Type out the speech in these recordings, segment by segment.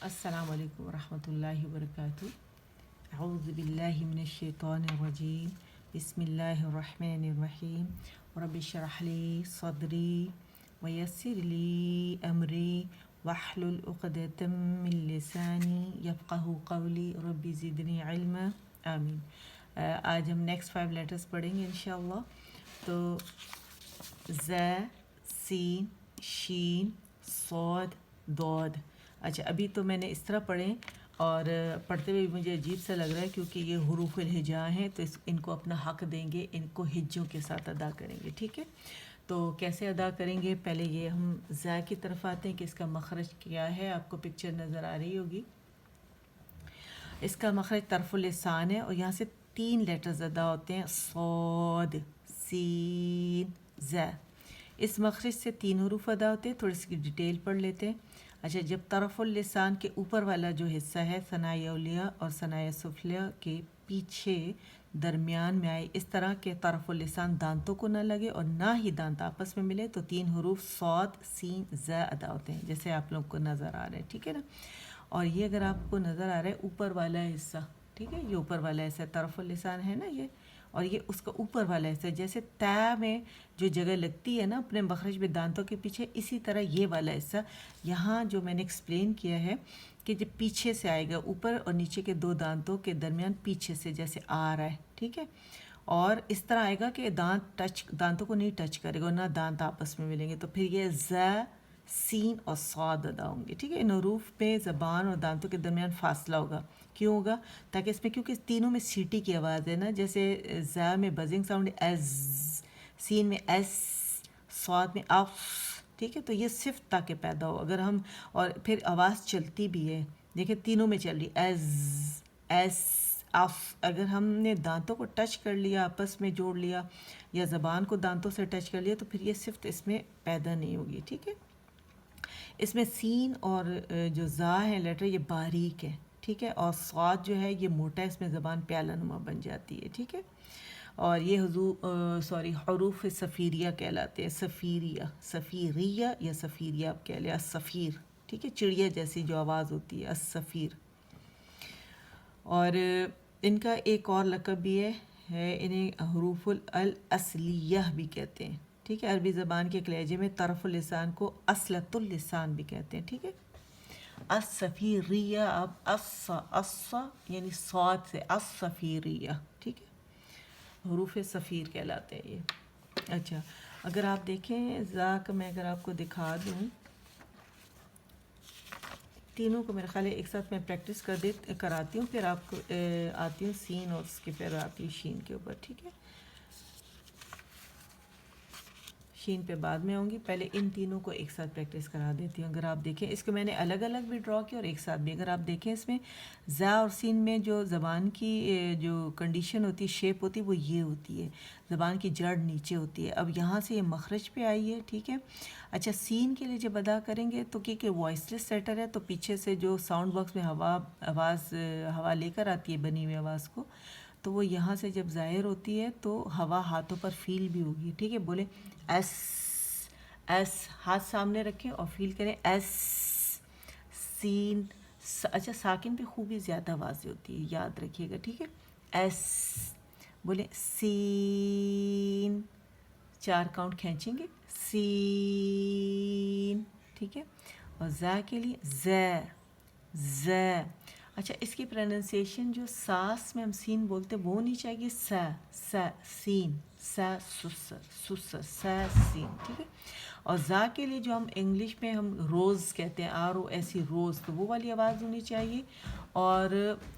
السلام علیکم ورحمۃ اللہ وبرکاتہ. اعوذ باللہ من الشیطان الرجیم. بسم اللہ الرحمن الرحیم. رب اشرح لی صدری ویسر لی امری واحلل عقدۃ من لسانی یفقہوا قولی رب زدنی علما. آمین. آج ہم نیکسٹ 5 لیٹرز پڑھیں گے انشاءاللہ. تو ز، سین، شین، صاد، ضاد. اچھا، ابھی تو میں نے اس طرح پڑھے اور پڑھتے ہوئے مجھے عجیب سا لگ رہا ہے کیونکہ یہ حروف الہجا ہیں، تو ان کو اپنا حق دیں گے، ان کو ہجوں کے ساتھ ادا کریں گے. ٹھیک ہے، تو کیسے ادا کریں گے؟ پہلے یہ ہم ز کی طرف آتے ہیں کہ اس کا مخرج کیا ہے. آپ کو پکچر نظر آ رہی ہوگی. اس کا مخرج طرف اللسان ہے اور یہاں سے 3 لیٹرز ادا ہوتے ہیں: صاد، سین، ز. اس مخرج سے 3 حروف ادا ہوتے ہیں. تھوڑی سی ڈیٹیل پڑھ لیتے ہیں. اچھا، جب طرف اللسان کے اوپر والا جو حصہ ہے ثنائے علیہ اور ثنائے سفلیہ کے پیچھے درمیان میں آئے، اس طرح کہ طرف اللسان دانتوں کو نہ لگے اور نہ ہی دانت آپس میں ملے، تو 3 حروف صاد، سین، ز ادا ہوتے ہیں، جیسے آپ لوگ کو نظر آ رہا ہے. ٹھیک ہے نا. اور یہ اگر آپ کو نظر آ رہا ہے اوپر والا حصہ، ٹھیک ہے، یہ اوپر والا حصہ طرف اللسان ہے نا یہ، اور یہ اس کا اوپر والا حصہ، جیسے تا میں جو جگہ لگتی ہے نا اپنے مخرج میں دانتوں کے پیچھے، اسی طرح یہ والا حصہ یہاں جو میں نے ایکسپلین کیا ہے کہ جب پیچھے سے آئے گا، اوپر اور نیچے کے 2 دانتوں کے درمیان پیچھے سے جیسے آ رہا ہے. ٹھیک ہے، اور اس طرح آئے گا کہ دانتوں کو نہیں ٹچ کرے گا، نہ دانت آپس میں ملیں گے، تو پھر یہ ز، سین اور صاد ادا ہوں گے. ٹھیک ہے، ان حروف پہ زبان اور دانتوں کے درمیان فاصلہ ہوگا. کیوں ہوگا؟ تاکہ اس میں، کیونکہ تینوں میں سیٹی کی آواز ہے نا، جیسے ز میں بزنگ ساؤنڈ ایز، سین میں ایس، صاد میں اف. ٹھیک ہے، تو یہ صرف تاکہ پیدا ہو. اگر ہم، اور پھر آواز چلتی بھی ہے، دیکھیں تینوں میں چل رہی، ایز، ایس، اف. اگر ہم نے دانتوں کو ٹچ کر لیا، آپس میں جوڑ لیا، یا زبان کو دانتوں سے ٹچ کر لیا، تو پھر یہ صرف اس میں پیدا نہیں ہوگی. ٹھیک ہے، اس میں سین اور جو زا ہے لیٹر، یہ باریک ہے. ٹھیک ہے، اور صاد جو ہے یہ موٹا ہے، اس میں زبان پیالہ نما بن جاتی ہے. ٹھیک ہے، اور یہ حروف صفیریہ کہلاتے ہیں. صفیریہ یا صفیریہ آپ کہہ لیں، الصفیر. ٹھیک ہے، چڑیا جیسی جو آواز ہوتی ہے، الصفیر. اور ان کا ایک اور لقب بھی ہے، انہیں حروف الاصلیہ بھی کہتے ہیں. ٹھیک ہے، عربی زبان کے ایک لہجے میں طرف اللسان کو اصلۃ اللسان بھی کہتے ہیں. ٹھیک ہے، الصفیریہ، اب یعنی صاد سے الصفیریہ. ٹھیک ہے، حروف صفیر کہلاتے ہیں یہ. اچھا، اگر آپ دیکھیں ذا کا، میں اگر آپ کو دکھا دوں، تینوں کو میرے خیال ہے ایک ساتھ میں پریکٹس کراتی ہوں، پھر آپ کو آتی ہوں سین، اور اس کے پھر آتی ہوں شین کے اوپر. ٹھیک ہے، شین پہ بعد میں آؤں گی، پہلے ان تینوں کو ایک ساتھ پریکٹس کرا دیتی ہوں. اگر آپ دیکھیں، اس کو میں نے الگ الگ بھی ڈرا کیا اور ایک ساتھ بھی. اگر آپ دیکھیں اس میں زا اور سین میں جو زبان کی جو کنڈیشن ہوتی ہے، شیپ ہوتی ہے، وہ یہ ہوتی ہے، زبان کی جڑ نیچے ہوتی ہے. اب یہاں سے یہ مخرج پہ آئی ہے. ٹھیک ہے. اچھا، سین کے لیے جب ادا کریں گے تو کیونکہ وائس لیس لیٹر ہے، تو پیچھے سے جو ساؤنڈ باکس میں ہوا لے کر آتی ہے بنی ہوئی آواز کو، تو وہ یہاں سے جب ظاہر ہوتی ہے تو ہوا ہاتھوں پر فیل بھی ہوگی. ٹھیک ہے، بولے ایس، ایس، ہاتھ سامنے رکھیں اور فیل کریں ایس. سین، اچھا ساکن پہ خوبی زیادہ واضح ہوتی ہے، یاد رکھیے گا. ٹھیک ہے، ایس، بولیں سین، 4 کاؤنٹ کھینچیں گے، سین. ٹھیک ہے، اور زا کے لیے ز، ز. اچھا، اس کی پروننسیشن جو ساس میں ہم سین بولتے وہ ہونی چاہیے، س، سین، سس، سین. ٹھیک ہے، اور زا کے لیے جو ہم انگلش میں ہم روز کہتے ہیں، آر او ایسی، روز، تو وہ والی آواز ہونی چاہیے. اور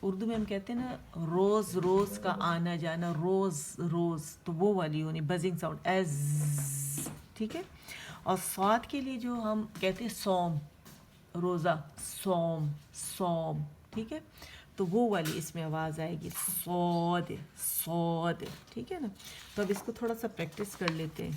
اردو میں ہم کہتے ہیں نا روز، روز کا آنا جانا، روز، روز، تو وہ والی ہونی، بزنگ ساؤنڈ ایز. ٹھیک ہے، اور صاد کے لیے جو ہم کہتے ہیں سوم، روزہ، سوم، سوم. ٹھیک ہے، تو وہ والی اس میں آواز آئے گی، صاد، صاد. ٹھیک ہے نا. تو اب اس کو تھوڑا سا پریکٹس کر لیتے ہیں.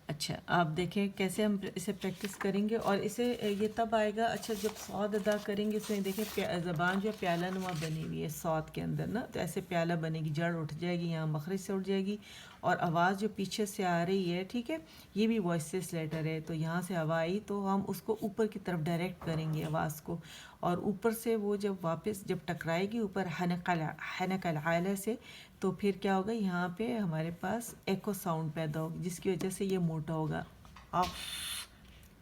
اچھا، آپ دیکھیں کیسے ہم اسے پریکٹس کریں گے، اور اسے یہ تب آئے گا. اچھا، جب صاد ادا کریں گے، اس میں دیکھیں زبان جو ہے پیالہ نما بنی ہوئی ہے صاد کے اندر نا، تو ایسے پیالہ بنے گی، جڑ اٹھ جائے گی، یہاں مخرج سے اٹھ جائے گی، اور آواز جو پیچھے سے آ رہی ہے، ٹھیک ہے، یہ بھی وائسلیس لیٹر ہے، تو یہاں سے ہوا آئی تو ہم اس کو اوپر کی طرف ڈائریکٹ کریں گے آواز کو، اور اوپر سے وہ جب واپس جب ٹکرائے گی اوپر حنک العالی سے، تو پھر کیا ہوگا، یہاں پہ ہمارے پاس ایکو ساؤنڈ پیدا ہوگا جس کی وجہ سے یہ موٹا ہوگا. آف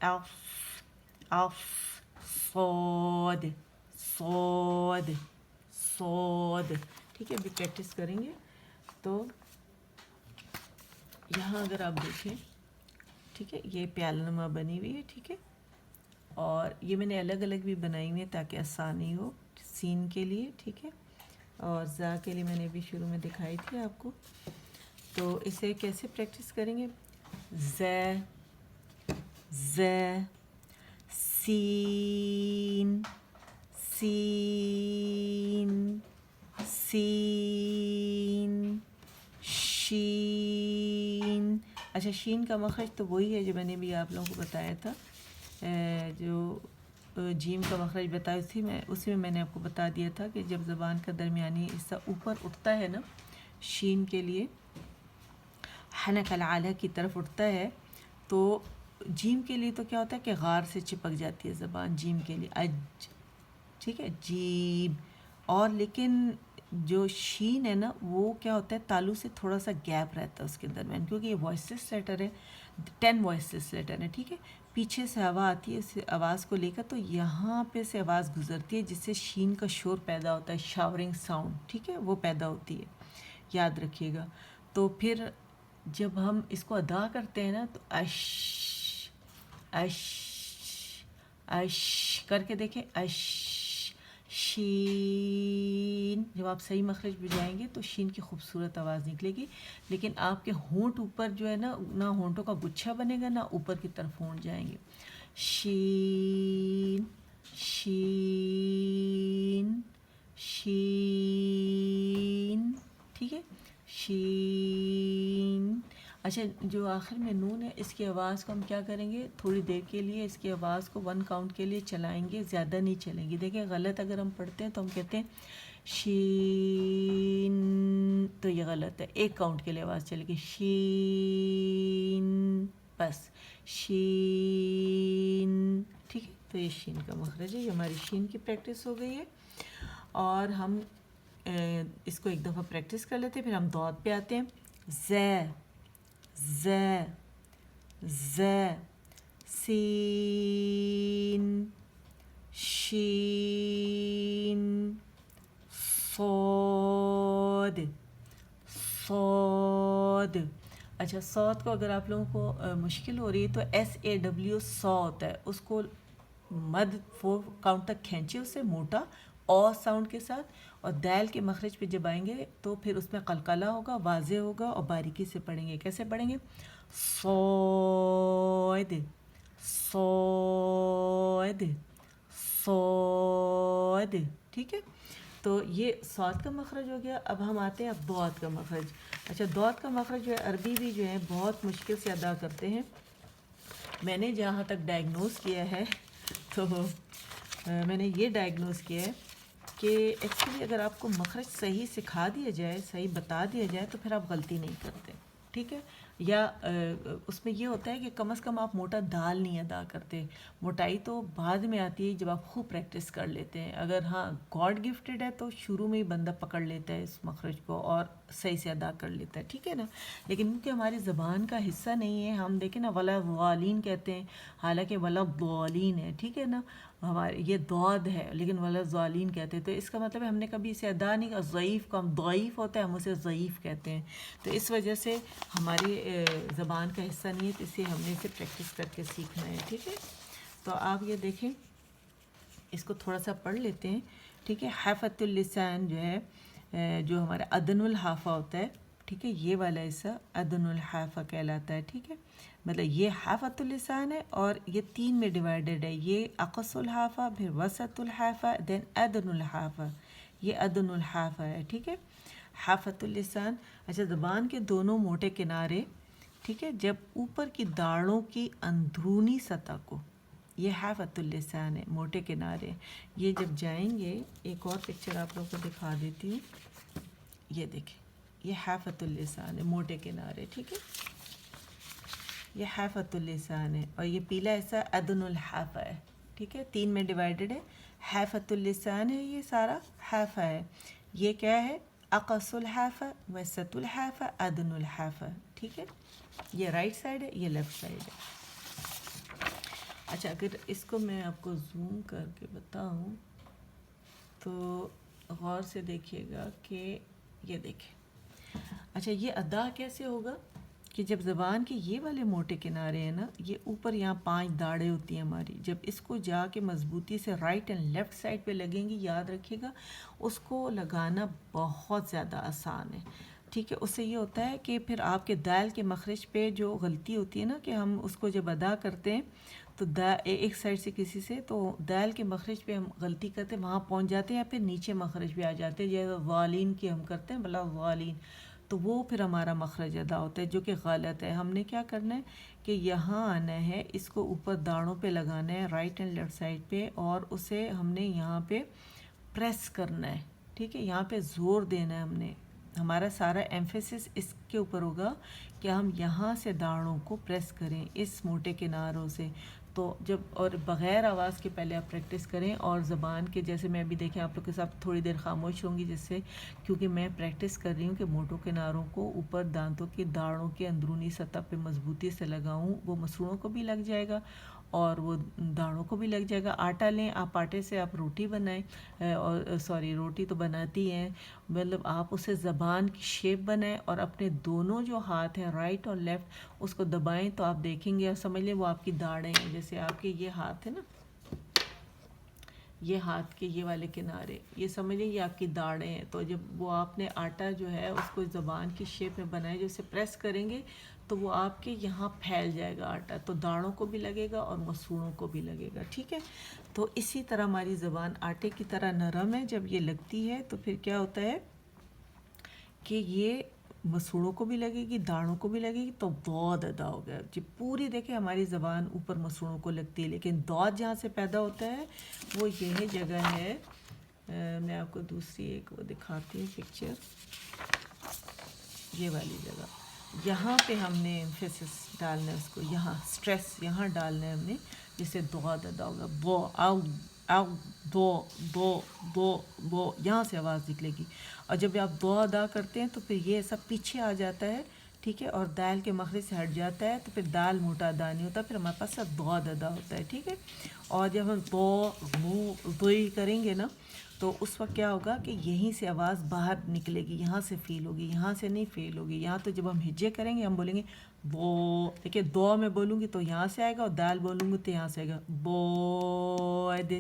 آف آف صاد صاد صاد. ٹھیک ہے، ابھی پریکٹس کریں گے. تو یہاں اگر آپ دیکھیں، ٹھیک ہے، یہ پیالہ نما بنی ہوئی ہے، ٹھیک ہے، اور یہ میں نے الگ الگ بھی بنائی ہوئی ہے تاکہ آسانی ہو سین کے لیے، ٹھیک ہے، اور زا کے لیے میں نے بھی شروع میں دکھائی تھی آپ کو. تو اسے کیسے پریکٹس کریں گے؟ ز ز سین سین سین شین. اچھا، شین کا مخرج تو وہی ہے جو میں نے بھی آپ لوگوں کو بتایا تھا، جو جیم کا مخرج بتایا اسی میں نے آپ کو بتا دیا تھا کہ جب زبان کا درمیانی حصہ اوپر اٹھتا ہے نا شین کے لیے، حنک العالی کی طرف اٹھتا ہے، تو جیم کے لیے تو کیا ہوتا ہے کہ غار سے چپک جاتی ہے زبان جیم کے لیے، اج، ٹھیک ہے، جیم. اور لیکن جو شین ہے نا وہ کیا ہوتا ہے، تالو سے تھوڑا سا گیپ رہتا ہے اس کے درمیان، کیونکہ یہ وائسلیس لیٹر ہے، 10 وائسلیس لیٹر ہے، ٹھیک ہے. پیچھے سے ہوا آتی ہے اس آواز کو لے کر، تو یہاں پہ سے آواز گزرتی ہے جس سے شین کا شور پیدا ہوتا ہے، شاورنگ ساؤنڈ، ٹھیک ہے، وہ پیدا ہوتی ہے، یاد رکھیے گا. تو پھر جب ہم اس کو ادا کرتے ہیں نا تو اش اش اش کر کے دیکھیں، اش شین. جب آپ صحیح مخرج پہ جائیں گے تو شین کی خوبصورت آواز نکلے گی، لیکن آپ کے ہونٹ اوپر جو ہے نا، نہ ہونٹوں کا گچھا بنے گا نہ اوپر کی طرف ہونٹ جائیں گے. شین شین شین، ٹھیک ہے، شین. اچھا، جو آخر میں نون ہے اس کی آواز کو ہم کیا کریں گے، تھوڑی دیر کے لیے اس کی آواز کو 1 کاؤنٹ کے لیے چلائیں گے، زیادہ نہیں چلیں گے. دیکھیں غلط اگر ہم پڑھتے ہیں تو ہم کہتے ہیں شین، تو یہ غلط ہے، 1 کاؤنٹ کے لیے آواز چلے گی، شین، بس شین، ٹھیک ہے. تو یہ شین کا مخرج ہے، یہ ہماری شین کی پریکٹس ہو گئی ہے. اور ہم اس کو ایک دفعہ پریکٹس کر لیتے ہیں، پھر ہم ضاد پہ آتے ہیں. ز ز ز سین شین صاد صاد. اچھا، صاد کو اگر آپ لوگوں کو مشکل ہو رہی ہے تو SAW سو ہوتا ہے، اس کو مد 4 کاؤنٹ تک کھینچے، اسے موٹا او ساؤنڈ کے ساتھ، اور دال کے مخرج پہ جب آئیں گے تو پھر اس میں قلقلہ ہوگا، واضح ہوگا، اور باریکی سے پڑھیں گے. کیسے پڑھیں گے؟ صاد صاد صاد، ٹھیک ہے. تو یہ صاد کا مخرج ہو گیا. اب ہم آتے ہیں اب ضاد کا مخرج. اچھا، ضاد کا مخرج جو ہے عربی بھی جو ہے بہت مشکل سے ادا کرتے ہیں. میں نے جہاں تک ڈائگنوز کیا ہے تو میں نے یہ ڈائگنوز کیا ہے کہ ایکچولی اگر آپ کو مخرج صحیح سکھا دیا جائے، صحیح بتا دیا جائے، تو پھر آپ غلطی نہیں کرتے، ٹھیک ہے. یا اس میں یہ ہوتا ہے کہ کم از کم آپ موٹا دال نہیں ادا کرتے. موٹائی تو بعد میں آتی ہے جب آپ خوب پریکٹس کر لیتے ہیں. اگر ہاں گاڈ گفٹڈ ہے تو شروع میں ہی بندہ پکڑ لیتا ہے اس مخرج کو اور صحیح سے ادا کر لیتا ہے، ٹھیک ہے نا. لیکن کیونکہ ہماری زبان کا حصہ نہیں ہے، ہم دیکھیں نا ولا ضالین کہتے ہیں، حالانکہ ولا ضالین ہے، ٹھیک ہے نا. ہمارے یہ ضاد ہے لیکن ولا ضالین کہتے ہیں، تو اس کا مطلب ہے ہم نے کبھی اسے ادا نہیں کیا. ضعیف کا ضعیف ہوتا ہے، ہم اسے ضعیف کہتے ہیں. تو اس وجہ سے ہماری زبان کا حصہ نہیں ہے، تو اسے ہم نے اسے پریکٹس کر کے سیکھنا ہے، ٹھیک ہے. تو آپ یہ دیکھیں، اس کو تھوڑا سا پڑھ لیتے ہیں، ٹھیک ہے. حافۃ اللسان جو ہے، جو ہمارا ادن الحافہ ہوتا ہے، ٹھیک ہے، یہ والا حصہ ادن الحافہ کہلاتا ہے، ٹھیک ہے. مطلب یہ حافۃ اللسان ہے اور یہ 3 میں ڈیوائیڈڈ ہے، یہ اقص الحافہ، پھر وسط الحافہ، دین ادن الحافہ. یہ ادن الحافہ ہے، ٹھیک ہے، حافۃ اللسان. اچھا، زبان کے دونوں موٹے کنارے، ٹھیک ہے، جب اوپر کی داڑھوں کی اندرونی سطح کو، یہ حافۃ اللسان ہے، موٹے کنارے. یہ جب جائیں گے، ایک اور پکچر آپ لوگوں کو دکھا دیتی ہوں، یہ دیکھیں، یہ حافۃ اللسان ہے، موٹے کنارے، ٹھیک ہے، یہ حافۃ اللسان ہے، اور یہ پیلا حصہ ادن الحافہ ہے، ٹھیک ہے، 3 میں ڈیوائیڈڈ ہے، حافۃ اللسان ہے، یہ سارا حافہ ہے، یہ کیا ہے، اقص الحافہ، وسط الحافہ، ادن الحافہ، ٹھیک ہے، یہ رائٹ سائڈ ہے، یہ لیفٹ سائڈ ہے۔ اچھا اگر اس کو میں آپ کو زوم کر کے بتاؤں تو غور سے دیکھیے گا کہ یہ دیکھیں، اچھا یہ ادا کیسے ہوگا کہ جب زبان کے یہ والے موٹے کنارے ہیں نا، یہ اوپر یہاں 5 داڑیں ہوتی ہیں ہماری، جب اس کو جا کے مضبوطی سے رائٹ اینڈ لیفٹ سائڈ پہ لگیں گی، یاد رکھیے گا اس کو لگانا بہت زیادہ آسان ہے، ٹھیک ہے، اس سے یہ ہوتا ہے کہ پھر آپ کے دال کے مخرج پہ جو غلطی ہوتی ہے نا کہ ہم اس کو جب ادا کرتے ہیں تو ایک سائڈ سے کسی سے تو دال کے مخرج پہ ہم غلطی کرتے ہیں، وہاں پہنچ جاتے ہیں یا پھر نیچے مخرج پہ آ جاتے ہیں، جیسے والین کی ہم کرتے ہیں بلا والین، تو وہ پھر ہمارا مخرج ادا ہوتا ہے جو کہ غلط ہے۔ ہم نے کیا کرنا ہے کہ یہاں آنا ہے، اس کو اوپر داڑوں پہ لگانا ہے رائٹ اینڈ لیفٹ سائڈ پہ، اور اسے ہم نے یہاں پہ پریس کرنا ہے، ٹھیک ہے، یہاں پہ زور دینا ہے، ہم نے ہمارا سارا ایمفیسس اس کے اوپر ہوگا کہ ہم یہاں سے داڑوں کو پریس کریں اس موٹے کناروں سے، تو جب اور بغیر آواز کے پہلے آپ پریکٹس کریں، اور زبان کے جیسے میں ابھی دیکھیں آپ لوگ کے ساتھ تھوڑی دیر خاموش ہوں گی، جس سے کیونکہ میں پریکٹس کر رہی ہوں کہ موٹوں کناروں کو اوپر دانتوں کی داڑوں کے اندرونی سطح پہ مضبوطی سے لگاؤں، وہ مسوڑوں کو بھی لگ جائے گا اور وہ داڑوں کو بھی لگ جائے گا۔ آٹا لیں آپ، آٹے سے آپ روٹی بنائیں، اور سوری روٹی تو بناتی ہیں، مطلب آپ اسے زبان کی شیپ بنائیں اور اپنے دونوں جو ہاتھ ہیں رائٹ اور لیفٹ اس کو دبائیں، تو آپ دیکھیں گے اور سمجھ لیں وہ آپ کی داڑیں ہیں، جیسے آپ کے یہ ہاتھ ہے نا، یہ ہاتھ کے یہ والے کنارے، یہ سمجھ لیں یہ آپ کی داڑیں ہیں، تو جب وہ آپ نے آٹا جو ہے اس کو زبان کی شیپ میں بنائے، جو اسے پریس کریں گے تو وہ آپ کے یہاں پھیل جائے گا آٹا، تو داڑوں کو بھی لگے گا اور مسوڑوں کو بھی لگے گا، ٹھیک ہے۔ تو اسی طرح ہماری زبان آٹے کی طرح نرم ہے، جب یہ لگتی ہے تو پھر کیا ہوتا ہے کہ یہ مسوڑوں کو بھی لگے گی، داڑوں کو بھی لگے گی، تو دود ادا ہو گیا جی پوری۔ دیکھیں ہماری زبان اوپر مسوڑوں کو لگتی ہے، لیکن دود جہاں سے پیدا ہوتا ہے وہ یہ جگہ ہے، میں آپ کو دوسری ایک وہ دکھاتی ہوں پکچر، یہ والی جگہ، یہاں پہ ہم نے ایمفیسس ڈالنا ہے، اس کو یہاں سٹریس یہاں ڈالنا ہے ہم نے، جسے دود ادا ہوگا، بو آؤ آؤ دو دو دو دو، یہاں سے آواز نکلے گی، اور جب آپ دو ادا کرتے ہیں تو پھر یہ سب پیچھے آ جاتا ہے، ٹھیک ہے، اور دال کے مخرج سے ہٹ جاتا ہے، تو پھر دال موٹا ادا نہیں ہوتا، پھر ہمارے پاس سب دود ادا ہوتا ہے، ٹھیک ہے۔ اور جب ہم دوئی کریں گے نا تو اس وقت کیا ہوگا کہ یہیں سے آواز باہر نکلے گی، یہاں سے فیل ہوگی، یہاں سے نہیں فیل ہوگی، یہاں تو جب ہم ہجے کریں گے ہم بولیں گے دو، دیکھیں دو میں بولوں گی تو یہاں سے آئے گا، اور دال بولوں گی تو یہاں سے آئے گا، بود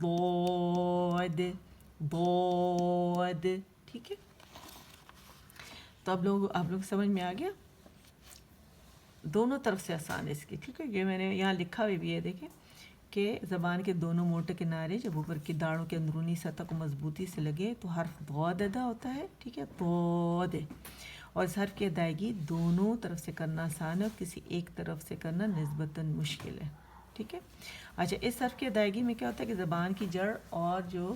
بود بود، ٹھیک ہے۔ تو آپ لوگ سمجھ میں آ گیا، دونوں طرف سے آسان ہے اس کی، ٹھیک ہے، یہ میں نے یہاں لکھا بھی ہے، دیکھیں کہ زبان کے دونوں موٹے کنارے جب اوپر کی داڑوں کے اندرونی سطح کو مضبوطی سے لگے تو حرف ضاد ادا ہوتا ہے، ٹھیک ہے، ضاد، اور اس حرف کی ادائیگی دونوں طرف سے کرنا آسان ہے اور کسی ایک طرف سے کرنا نسبتاً مشکل ہے، ٹھیک ہے۔ اچھا اس حرف کی ادائیگی میں کیا ہوتا ہے کہ زبان کی جڑ اور جو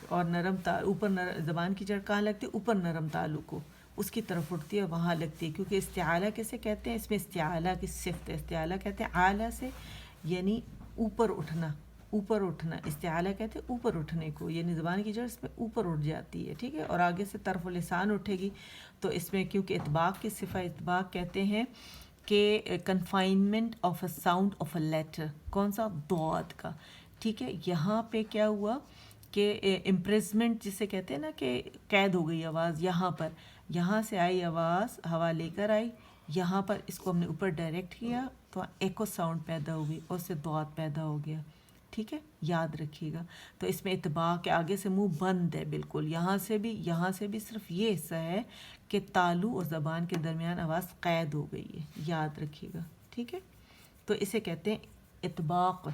اور نرم اوپر زبان کی جڑ کہاں لگتی ہے، اوپر نرم تالو کو اس کی طرف اٹھتی ہے، وہاں لگتی ہے، کیونکہ استعالہ کیسے کہتے ہیں، اس میں استعالہ کی صفت ہے، استعالہ کہتے ہیں اعلیٰ سے یعنی اوپر اٹھنا، اوپر اٹھنا، استعالہ کہتے ہیں اوپر اٹھنے کو، یعنی زبان کی جڑ اس میں اوپر اٹھ جاتی ہے، ٹھیک ہے، اور آگے سے طرف لسان اٹھے گی، تو اس میں کیونکہ اطباق کی صفت، اطباق کہتے ہیں کہ confinement of a sound of a letter, کون سا، ضاد کا، ٹھیک ہے، یہاں پہ کیا ہوا کہ امپریزمنٹ جسے کہتے ہیں نا کہ قید ہو گئی آواز، یہاں پر یہاں سے آئی آواز، ہوا لے کر آئی، یہاں پر اس کو ہم نے اوپر ڈائریکٹ کیا تو ایکو ساؤنڈ پیدا ہوئی اور اس سے ضاد پیدا ہو گیا، ٹھیک ہے، یاد رکھیے گا۔ تو اس میں اطباق کے آگے سے منہ بند ہے بالکل، یہاں سے بھی صرف یہ حصہ ہے کہ تالو اور زبان کے درمیان آواز قید ہو گئی ہے، یاد رکھیے گا، ٹھیک ہے۔ تو اسے کہتے ہیں اطباق،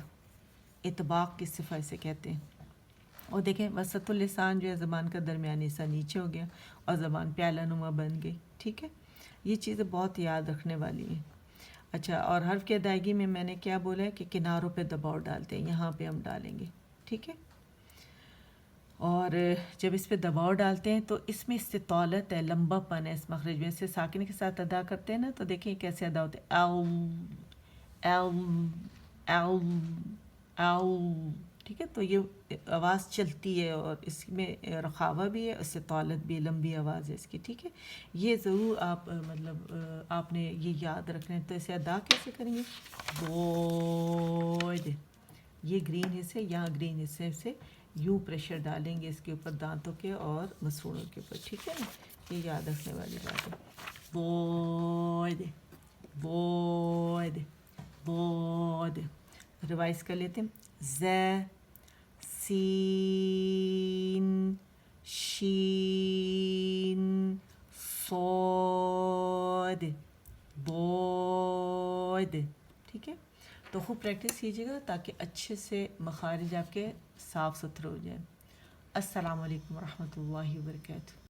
اطباق کی صفت اسے کہتے ہیں۔ اور دیکھیں وسط اللسان جو ہے زبان کا درمیانی حصہ نیچے ہو گیا اور زبان پیالہ نما بن گئی، ٹھیک ہے، یہ چیزیں بہت یاد رکھنے والی ہیں۔ اچھا اور حرف کی ادائیگی میں نے کیا بولا ہے کہ کناروں پہ دباؤ ڈالتے ہیں، یہاں پہ ہم ڈالیں گے، ٹھیک ہے۔ اور جب اس پہ دباؤ ڈالتے ہیں تو اس میں استطالت ہے، لمبا پن ہے اس مخرج میں. اسے ساکن کے ساتھ ادا کرتے ہیں نا تو دیکھیں کیسے ادا ہوتے ہیں، او او او او. ٹھیک ہے، تو یہ آواز چلتی ہے اور اس میں رخاوہ بھی ہے، استطالت بھی، لمبی آواز ہے اس کی. ٹھیک ہے، یہ ضرور آپ مطلب آپ نے یہ یاد رکھنا ہے. تو اسے ادا کیسے کریں گے؟ بوئد. یہ گرین حصے، یہاں گرین حصے سے یوں پریشر ڈالیں گے اس کے اوپر دانتوں کے اور مسوڑوں کے اوپر. ٹھیک ہے نا، یہ یاد رکھنے والی بات ہے. بوئد بوئد بوئد. ریوائز کر لیتے ہیں. ز سین شین صاد بوئد. ٹھیک ہے، تو خوب پریکٹس کیجیے گا تاکہ اچھے سے مخارج آپ کے صاف ستھرے ہو جائیں. السلام علیکم ورحمۃ اللہ وبرکاتہ.